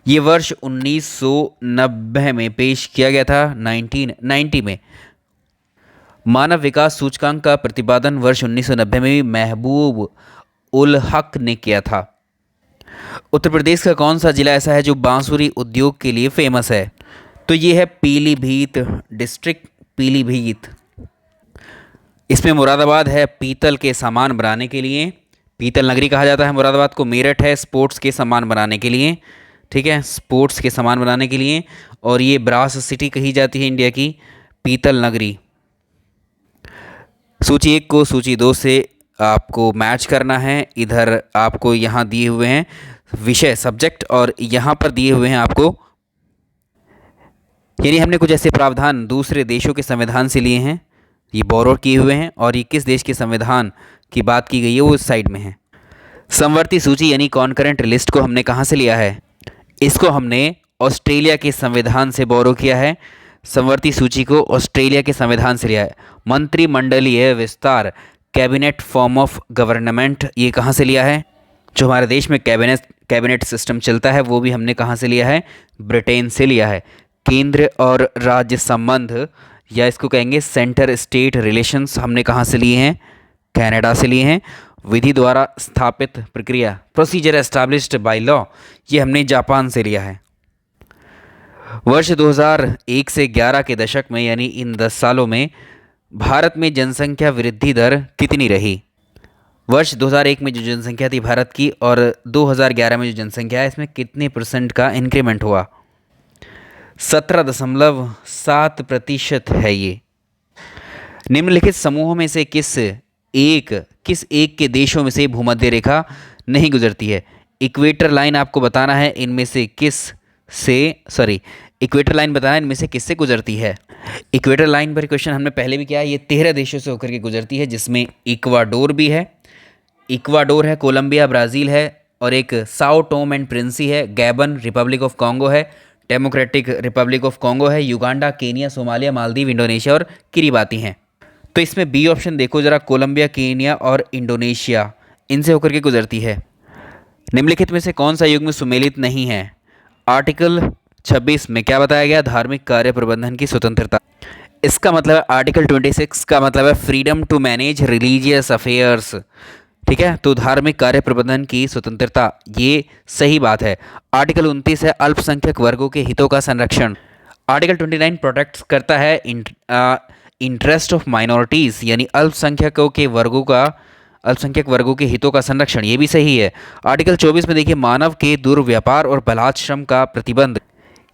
Speaker 1: ये वर्ष 1990 में पेश किया गया था, 1990 में। मानव विकास सूचकांक का प्रतिपादन वर्ष 1990 में महबूब उल हक ने किया था। उत्तर प्रदेश का कौन सा जिला ऐसा है जो बांसुरी उद्योग के लिए फेमस है? तो ये है पीलीभीत डिस्ट्रिक्ट, पीलीभीत। इसमें मुरादाबाद है पीतल के सामान बनाने के लिए, पीतल नगरी कहा जाता है मुरादाबाद को। मेरठ है स्पोर्ट्स के सामान बनाने के लिए, ठीक है, स्पोर्ट्स के सामान बनाने के लिए। और ये ब्रास सिटी कही जाती है इंडिया की, पीतल नगरी। सूची 1 को सूची 2 से आपको मैच करना है। इधर आपको यहाँ दिए हुए हैं विषय, सब्जेक्ट, और यहाँ पर दिए हुए हैं आपको, यानी हमने कुछ ऐसे प्रावधान दूसरे देशों के संविधान से लिए हैं, ये बोरो किए हुए हैं, और ये किस देश के संविधान की बात की गई है वो इस साइड में है। समवर्ती सूची यानी कॉन्करेंट लिस्ट को हमने कहाँ से लिया है? इसको हमने ऑस्ट्रेलिया के संविधान से बोरो किया है। समवर्ती सूची को ऑस्ट्रेलिया के संविधान से लिया है। मंत्रिमंडलीय विस्तार, कैबिनेट फॉर्म ऑफ गवर्नमेंट, ये कहाँ से लिया है? जो हमारे देश में कैबिनेट सिस्टम चलता है वो भी हमने कहाँ से लिया है? ब्रिटेन से लिया है। केंद्र और राज्य संबंध, या इसको कहेंगे सेंटर स्टेट रिलेशंस, हमने कहाँ से लिए हैं? कनाडा से लिए हैं। विधि द्वारा स्थापित प्रक्रिया, प्रोसीजर एस्टैब्लिश्ड बाय लॉ, ये हमने जापान से लिया है। वर्ष 2001 से 11 के दशक में, यानी इन 10 सालों में भारत में जनसंख्या वृद्धि दर कितनी रही? वर्ष 2001 में जो जनसंख्या थी भारत की और 2011 में जो जनसंख्या है, इसमें कितने परसेंट का इंक्रीमेंट हुआ? 17.7% है ये। निम्नलिखित समूहों में से किस एक के देशों में से भूमध्य रेखा नहीं गुजरती है? इक्वेटर लाइन आपको बताना है इनमें से इक्वेटर लाइन बताना है इनमें से किससे गुजरती है। इक्वेटर लाइन पर क्वेश्चन हमने पहले भी किया है। ये 13 देशों से होकर के गुजरती है, जिसमें इक्वाडोर भी है, इक्वाडोर है, कोलंबिया, ब्राज़ील है, और एक साओ टोम एंड प्रिंसी है, गैबन, रिपब्लिक ऑफ कॉन्गो है, डेमोक्रेटिक रिपब्लिक ऑफ कॉन्गो है, Uganda, Kenya, Somalia, Maldives, Indonesia और किरिबाती हैं। तो इसमें बी ऑप्शन देखो जरा, कोलंबिया, केनिया और इंडोनेशिया, इनसे होकर के गुजरती है। निम्नलिखित में से कौन सा युग्म सुमेलित नहीं है? आर्टिकल 26 में क्या बताया गया? धार्मिक कार्य प्रबंधन की स्वतंत्रता। इसका मतलब है आर्टिकल 26 का मतलब है freedom to manage religious affairs, ठीक है। तो धार्मिक कार्य प्रबंधन की स्वतंत्रता, ये सही बात है। आर्टिकल 29 है अल्पसंख्यक वर्गों के हितों का संरक्षण। आर्टिकल 29 प्रोटेक्ट करता है इंटरेस्ट ऑफ माइनॉरिटीज़, यानी अल्पसंख्यकों के वर्गों का अल्पसंख्यक वर्गों के हितों का संरक्षण, ये भी सही है। आर्टिकल 24 में देखिए मानव के दुर्व्यापार और बलात्श्रम का प्रतिबंध,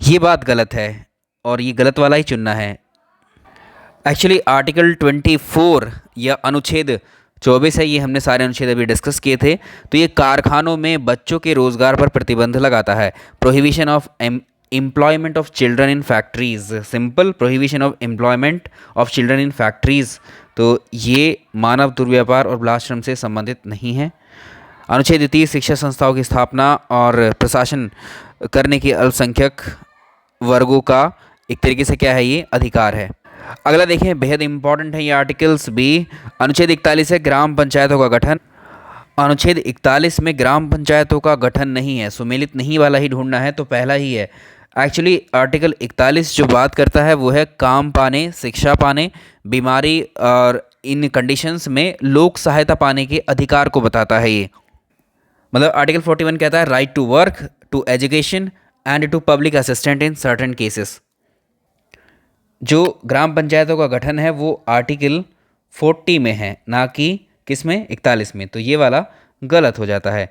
Speaker 1: ये बात गलत है और ये गलत वाला ही चुनना है। एक्चुअली आर्टिकल 24 या अनुच्छेद 24 है, ये हमने सारे अनुच्छेद अभी डिस्कस किए थे। तो ये कारखानों में बच्चों के रोजगार पर प्रतिबंध लगाता है। Prohibition of employment of children in factories, simple, prohibition of employment of children in factories. तो ये मानव दुर्व्यापार और बलात्श्रम से संबंधित नहीं है। अनुच्छेद 30 शिक्षा संस्थाओं की स्थापना और प्रशासन करने के अल्पसंख्यक वर्गों का एक तरीके से क्या है, ये अधिकार है। अगला देखें, बेहद इंपॉर्टेंट है ये आर्टिकल्स भी। अनुच्छेद 41 है ग्राम पंचायतों का गठन। अनुच्छेद 41 में ग्राम पंचायतों का गठन नहीं है, सुमेलित नहीं वाला ही ढूंढना है, तो पहला ही है। एक्चुअली आर्टिकल 41 जो बात करता है वो है काम पाने, शिक्षा पाने, बीमारी और इन कंडीशंस में लोक सहायता पाने के अधिकार को बताता है ये। मतलब आर्टिकल 41 कहता है right to work, to education and to public assistant in certain cases. जो ग्राम पंचायतों का गठन है वो आर्टिकल 40 में है, ना कि किस में, 41 में, तो ये वाला गलत हो जाता है।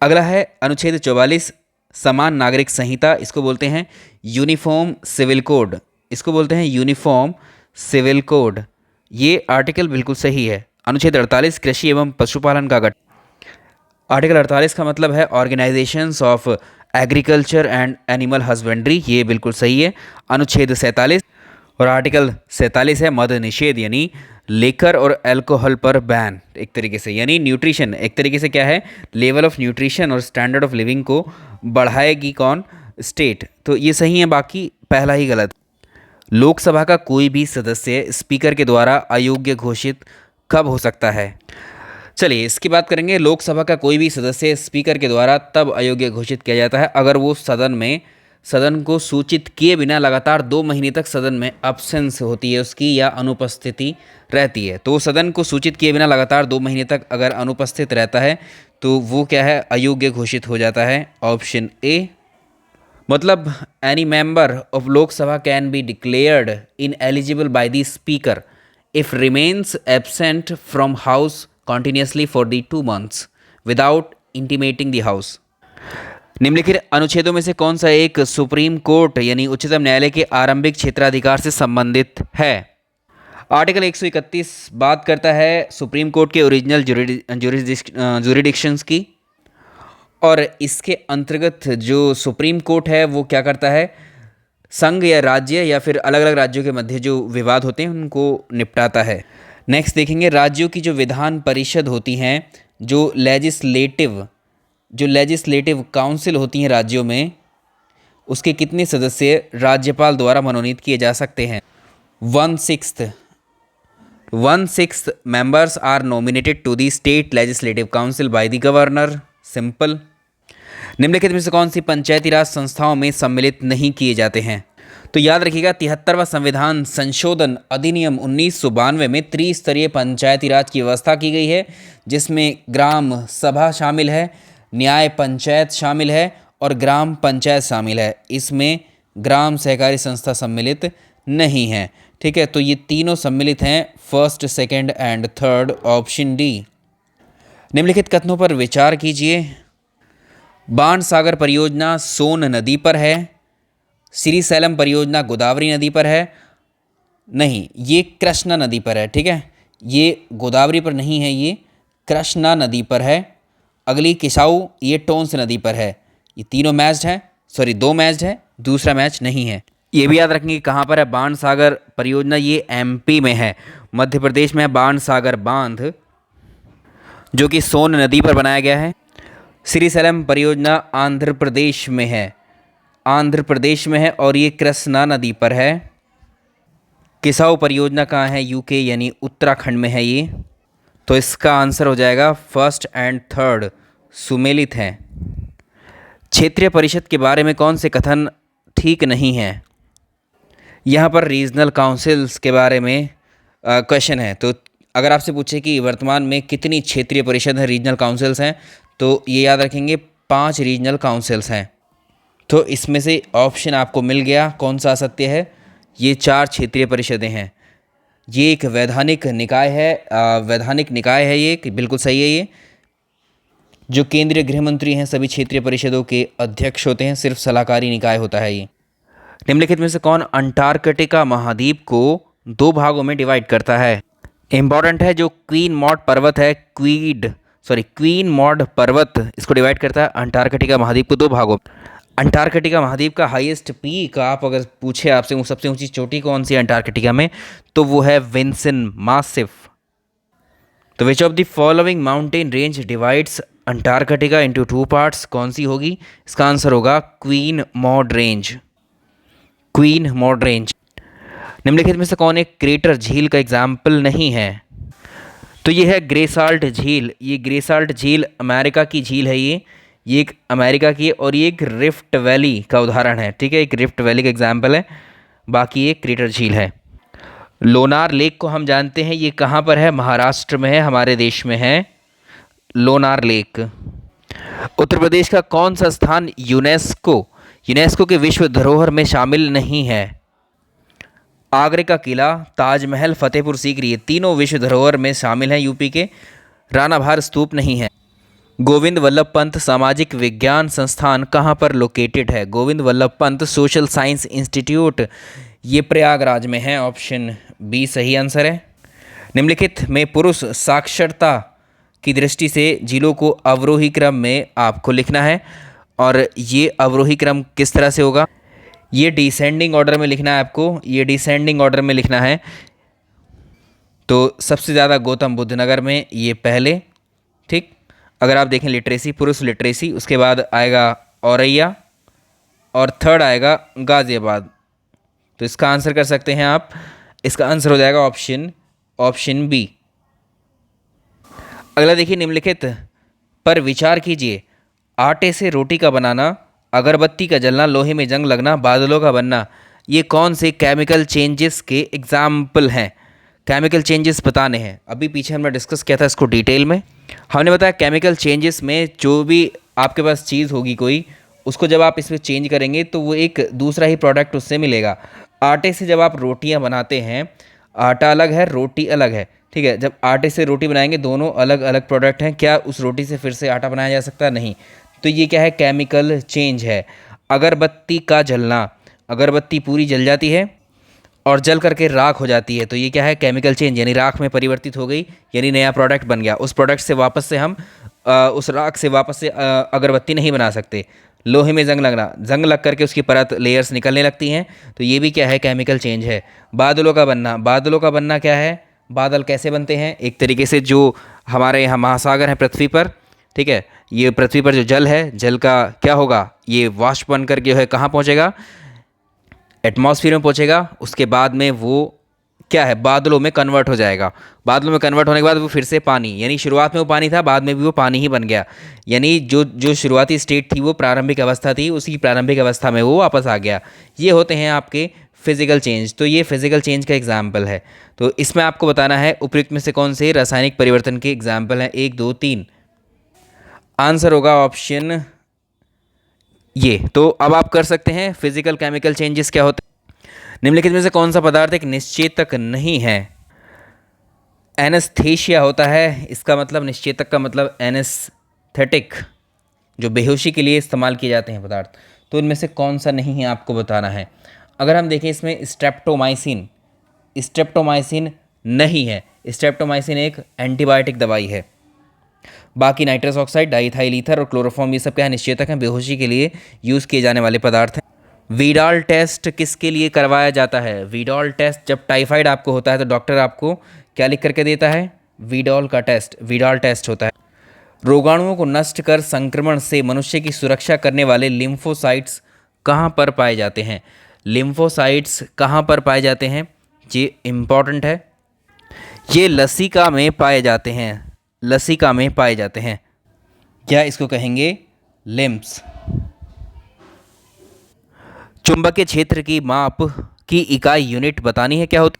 Speaker 1: अगला है अनुच्छेद 44 समान नागरिक संहिता, इसको बोलते हैं यूनिफॉर्म सिविल कोड, इसको बोलते हैं यूनिफॉर्म सिविल कोड। ये आर्टिकल बिल्कुल सही है। अनुच्छेद 48 कृषि एवं पशुपालन का गठन। आर्टिकल 48 का मतलब है organisations of agriculture and animal husbandry, ये बिल्कुल सही है। अनुच्छेद 47 और आर्टिकल 47 है मद निषेध, यानी लेकर और अल्कोहल पर बैन, एक तरीके से, यानी न्यूट्रिशन, एक तरीके से क्या है, लेवल ऑफ न्यूट्रिशन और स्टैंडर्ड ऑफ लिविंग को बढ़ाएगी कौन, स्टेट। तो ये सही है, बाकी पहला ही गलत। लोकसभा का कोई भी सदस्य स्पीकर के द्वारा अयोग्य घोषित कब हो सकता है? चलिए इसकी बात करेंगे। लोकसभा का कोई भी सदस्य स्पीकर के द्वारा तब अयोग्य घोषित किया जाता है अगर वो सदन को सूचित किए बिना लगातार 2 महीने तक सदन में अब्सेंस होती है उसकी, या अनुपस्थिति रहती है। तो सदन को सूचित किए बिना लगातार 2 महीने तक अगर अनुपस्थित रहता है तो वो क्या है, अयोग्य घोषित हो जाता है। Option A. मतलब any member of Lok Sabha can be declared ineligible by the speaker if remains absent from house continuously for the 2 months without intimating the house। निम्नलिखित अनुच्छेदों में से कौन सा एक सुप्रीम कोर्ट यानी उच्चतम न्यायालय के आरंभिक क्षेत्राधिकार से संबंधित है? आर्टिकल 131 बात करता है सुप्रीम कोर्ट के ओरिजिनल ज्यूरिडिक्शंस की, और इसके अंतर्गत जो सुप्रीम कोर्ट है वो क्या करता है, संघ या राज्य या फिर अलग अलग राज्यों के मध्य जो विवाद होते हैं उनको निपटाता है। नेक्स्ट देखेंगे, राज्यों की जो विधान परिषद होती हैं, जो लेजिस्लेटिव काउंसिल होती हैं राज्यों में, उसके कितने सदस्य राज्यपाल द्वारा मनोनीत किए जा सकते हैं? 1/6 members are nominated to the state legislative council by the governor. Simple. निम्नलिखित में से कौन सी पंचायती राज संस्थाओं में सम्मिलित नहीं किए जाते हैं? तो याद रखिएगा 73वां संविधान संशोधन अधिनियम 1992 में त्रिस्तरीय पंचायती राज की व्यवस्था की गई है, जिसमें ग्राम सभा शामिल है, न्याय पंचायत शामिल है और ग्राम पंचायत शामिल है। इसमें ग्राम सहकारी संस्था सम्मिलित नहीं है। ठीक है, तो ये तीनों सम्मिलित हैं, first, second and third, option D. निम्नलिखित कथनों पर विचार कीजिए। बाण सागर परियोजना सोन नदी पर है, श्री सैलम परियोजना गोदावरी नदी पर है, नहीं ये कृष्णा नदी पर है। ठीक है, ये गोदावरी पर नहीं है, ये कृष्णा नदी पर है। अगली किसाऊ, ये टोंस नदी पर है। ये तीनों मैच्ड हैं, सॉरी 2 मैच्ड है, दूसरा मैच नहीं है। ये भी याद रखेंगे कहाँ पर है बाण सागर परियोजना, ये एमपी में है, मध्य प्रदेश में है बाण सागर बांध जो कि सोन नदी पर बनाया गया है। श्री सैलम परियोजना आंध्र प्रदेश में है, और ये कृष्णा नदी पर है। किसाऊ परियोजना कहाँ है? यूके यानी उत्तराखंड में है ये। तो इसका आंसर हो जाएगा फर्स्ट एंड थर्ड, सुमेलित हैं। क्षेत्रीय परिषद के बारे में कौन से कथन ठीक नहीं है? यहाँ पर रीजनल काउंसिल्स के बारे में क्वेश्चन है। तो अगर आपसे पूछे कि वर्तमान में कितनी क्षेत्रीय परिषद हैं, रीजनल काउंसिल्स हैं, तो ये याद रखेंगे 5 रीजनल काउंसिल्स हैं। तो इसमें से ऑप्शन आपको मिल गया, कौन सा असत्य है? ये 4 क्षेत्रीय परिषदें हैं। ये एक वैधानिक निकाय है, वैधानिक निकाय है ये, कि बिल्कुल सही है ये। जो केंद्रीय गृह मंत्री हैं सभी क्षेत्रीय परिषदों के अध्यक्ष होते हैं, सिर्फ सलाहकारी निकाय होता है ये। निम्नलिखित में से कौन अंटार्कटिका महाद्वीप को दो भागों में डिवाइड करता है? इंपॉर्टेंट है, जो क्वीन मॉड पर्वत है, क्वीन मॉड पर्वत इसको डिवाइड करता है अंटार्कटिका महाद्वीप को दो भागों। अंटार्कटिका महाद्वीप का हाईएस्ट पीक आप अगर पूछे आपसे वो सबसे ऊंची चोटी कौन सी है अंटार्कटिका में, तो वो है विंसन मासिफ। तो which of the following mountain range divides Antarctica into two parts, कौन सी होगी? इसका आंसर होगा queen mod range, queen mod range. निम्नलिखित में से कौन एक क्रेटर झील का एग्जाम्पल नहीं है? तो ये है ग्रेसाल्ट झील। ये ग्रेसाल्ट झील अमेरिका की झील है, ये एक अमेरिका की है, और ये एक रिफ्ट वैली का उदाहरण है, ठीक है, एक रिफ्ट वैली का एग्जाम्पल है, बाकी ये क्रेटर झील है। लोनार लेक को हम जानते हैं, ये कहाँ पर है? महाराष्ट्र में है, हमारे देश में है लोनार लेक। उत्तर प्रदेश का कौन सा स्थान यूनेस्को के विश्व धरोहर में शामिल नहीं है? आगरे का किला, ताजमहल, फतेहपुर सीकरी, ये तीनों विश्व धरोहर में शामिल हैं यूपी के। रानाभार स्तूप नहीं है। गोविंद वल्लभ पंत सामाजिक विज्ञान संस्थान कहाँ पर लोकेटेड है? Govind Vallabh Pant social science institute, ये प्रयागराज में है, ऑप्शन बी सही आंसर है। निम्नलिखित में पुरुष साक्षरता की दृष्टि से जिलों को अवरोही क्रम में आपको लिखना है, और ये अवरोही क्रम किस तरह से होगा? ये डिसेंडिंग ऑर्डर में लिखना है आपको, ये डिसेंडिंग ऑर्डर में लिखना है। तो सबसे ज़्यादा गौतम बुद्ध नगर में, ये पहले, ठीक। अगर आप देखें लिटरेसी, पुरुष लिटरेसी, उसके बाद आएगा औरैया, और थर्ड आएगा गाज़ियाबाद। तो इसका आंसर कर सकते हैं आप, इसका आंसर हो जाएगा ऑप्शन बी। अगला देखिए, निम्नलिखित पर विचार कीजिए। आटे से रोटी का बनाना, अगरबत्ती का जलना, लोहे में जंग लगना, बादलों का बनना, ये कौन से केमिकल चेंजेस के एग्जाम्पल हैं? केमिकल चेंजेस बताने हैं। अभी पीछे हमने डिस्कस किया था इसको डिटेल में। हमने बताया केमिकल चेंजेस में जो भी आपके पास चीज़ होगी कोई, उसको जब आप इसमें चेंज करेंगे तो वो एक दूसरा ही प्रोडक्ट उससे मिलेगा। आटे से जब आप रोटियां बनाते हैं, आटा अलग है, रोटी अलग है, ठीक है। जब आटे से रोटी बनाएंगे, दोनों अलग अलग प्रोडक्ट हैं, क्या उस रोटी से फिर से आटा बनाया जा सकता है? नहीं। तो ये क्या है? केमिकल चेंज है। अगरबत्ती का जलना, अगरबत्ती पूरी जल जाती है और जल करके राख हो जाती है, तो ये क्या है? केमिकल चेंज, यानी राख में परिवर्तित हो गई, यानी नया प्रोडक्ट बन गया। उस प्रोडक्ट से वापस से हम उस राख से वापस से अगरबत्ती नहीं बना सकते। लोहे में जंग लगना, जंग लग करके उसकी परत, लेयर्स निकलने लगती हैं, तो ये भी क्या है? केमिकल चेंज है। बादलों का बनना, बादलों का बनना क्या है? बादल कैसे बनते हैं? एक तरीके से जो हमारे यहाँ महासागर है पृथ्वी पर, ठीक है, ये पृथ्वी पर जो जल है, जल का क्या होगा? ये वाष्प बन करके है कहाँ पहुँचेगा? एटमॉस्फेयर में पहुँचेगा। उसके बाद में वो क्या है? बादलों में कन्वर्ट हो जाएगा। बादलों में कन्वर्ट होने के बाद वो फिर से पानी, यानी शुरुआत में वो पानी था, बाद में भी वो पानी ही बन गया। यानी जो शुरुआती स्टेट थी, वो प्रारंभिक अवस्था थी, उसी प्रारंभिक अवस्था में वो वापस आ गया। ये होते हैं आपके फिजिकल चेंज। तो ये फिजिकल चेंज का एग्जाम्पल है। तो इसमें आपको बताना है उपयुक्त में से कौन से रासायनिक परिवर्तन के एग्जाम्पल हैं? 1, 2, 3। आंसर होगा ऑप्शन ये। तो अब आप कर सकते हैं फिजिकल केमिकल चेंजेस क्या होते हैं। निम्नलिखित में से कौन सा पदार्थ एक निश्चेतक नहीं है? एनेस्थेशिया होता है, इसका मतलब निश्चेतक का मतलब एनेस्थेटिक, जो बेहोशी के लिए इस्तेमाल किए जाते हैं पदार्थ। तो इनमें से कौन सा नहीं है आपको बताना है। अगर हम देखें इसमें स्ट्रेप्टोमाइसिन, स्ट्रेप्टोमाइसिन नहीं है। स्ट्रेप्टोमाइसिन एक एंटीबायोटिक दवाई है। बाकी नाइट्रस ऑक्साइड, डाइथाइल ईथर और क्लोरोफॉर्म, ये सब क्या है? निश्चेतक हैं, बेहोशी के लिए यूज़ किए जाने वाले पदार्थ हैं। वीडॉल टेस्ट किसके लिए करवाया जाता है? वीडॉल टेस्ट जब टाइफाइड आपको होता है तो डॉक्टर आपको क्या लिख करके देता है? वीडॉल का टेस्ट, वीडॉल टेस्ट होता है। रोगाणुओं को नष्ट कर संक्रमण से मनुष्य की सुरक्षा करने वाले लिम्फोसाइट्स कहाँ पर पाए जाते हैं? लिम्फोसाइट्स कहाँ पर पाए जाते हैं? ये इम्पॉर्टेंट है। ये लसिका में पाए जाते हैं, लसिका में पाए जाते हैं। क्या इसको कहेंगे? लिम्फ्स। चुंबकीय क्षेत्र की माप की इकाई यूनिट बतानी है, क्या होती?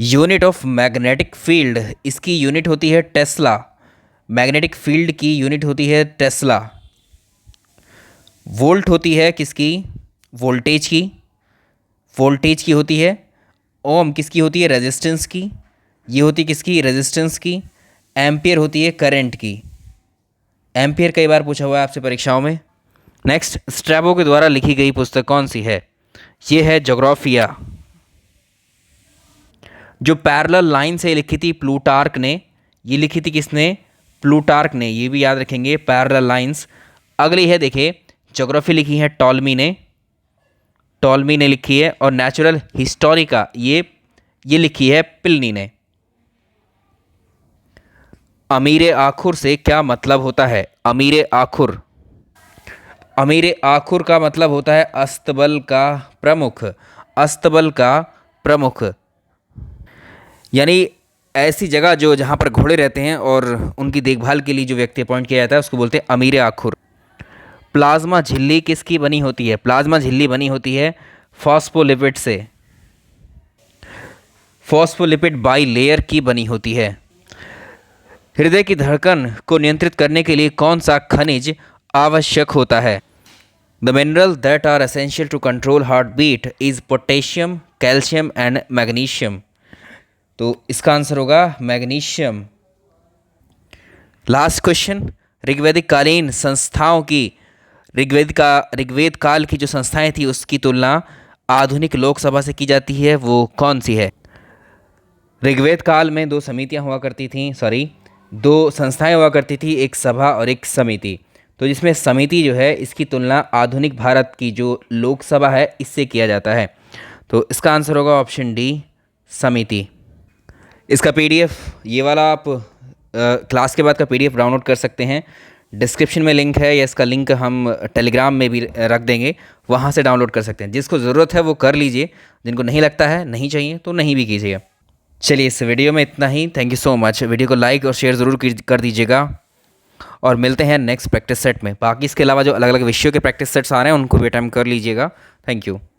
Speaker 1: यूनिट ऑफ मैग्नेटिक फील्ड, इसकी यूनिट होती है टेस्ला। मैग्नेटिक फील्ड की यूनिट होती है टेस्ला। वोल्ट होती है किसकी? वोल्टेज की, वोल्टेज की होती है ओम किसकी होती है? रेजिस्टेंस की। ये होती किसकी? रेजिस्टेंस की। एम्पियर होती है करंट की। एम्पियर कई बार पूछा हुआ है आपसे परीक्षाओं में। नेक्स्ट, स्ट्रैबो के द्वारा लिखी गई पुस्तक कौन सी है? ये है जोग्राफिया। जो पैरेलल लाइन से लिखी थी प्लूटार्क ने, ये लिखी थी किसने? प्लूटार्क ने, ये भी याद रखेंगे, पैरेलल लाइंस। अगली है देखिए, ज्योग्राफी लिखी है टॉलमी ने, टॉलमी ने लिखी है। और नेचुरल हिस्टोरिका ये लिखी है प्लिनी ने। अमीर आखुर से क्या मतलब होता है? अमीर आखुर, अमीर आखुर का मतलब होता है अस्तबल का प्रमुख, अस्तबल का प्रमुख। यानी ऐसी जगह जो जहाँ पर घोड़े रहते हैं और उनकी देखभाल के लिए जो व्यक्ति अपॉइंट किया जाता है उसको बोलते हैं अमीर आखुर। प्लाज्मा झिल्ली किसकी बनी होती है? प्लाज्मा झिल्ली बनी होती है फॉस्फोलिपिड से, फॉस्फोलिपिड बाई लेयर की बनी होती है। हृदय की धड़कन को नियंत्रित करने के लिए कौन सा खनिज आवश्यक होता है? The mineral that are essential to control heart beat is potassium, calcium and magnesium. तो इसका आंसर होगा मैग्नीशियम। लास्ट क्वेश्चन, ऋग्वैदिक कालीन संस्थाओं की, ऋग्वेद काल की जो संस्थाएं थी उसकी तुलना आधुनिक लोकसभा से की जाती है, वो कौन सी है? ऋग्वेद काल में दो समितियां हुआ करती थी, सॉरी, दो संस्थाएं हुआ करती थी, एक सभा और एक समिति। तो जिसमें समिति जो है इसकी तुलना आधुनिक भारत की जो लोकसभा है इससे किया जाता है। तो इसका आंसर होगा ऑप्शन डी, समिति। इसका पीडीएफ ये वाला आप क्लास के बाद का पीडीएफ डाउनलोड कर सकते हैं। डिस्क्रिप्शन में लिंक है, या इसका लिंक हम टेलीग्राम में भी रख देंगे, वहाँ से डाउनलोड कर सकते हैं। जिसको ज़रूरत है वो कर लीजिए, जिनको नहीं लगता है, नहीं चाहिए तो नहीं भी कीजिए। चलिए इस वीडियो में इतना ही। Thank you so much. Video को लाइक और शेयर ज़रूर कर दीजिएगा और मिलते हैं नेक्स्ट प्रैक्टिस सेट में। बाकी इसके अलावा जो अलग अलग विषयों के प्रैक्टिस सेट्स आ रहे हैं उनको भी टाइम कर लीजिएगा। Thank you.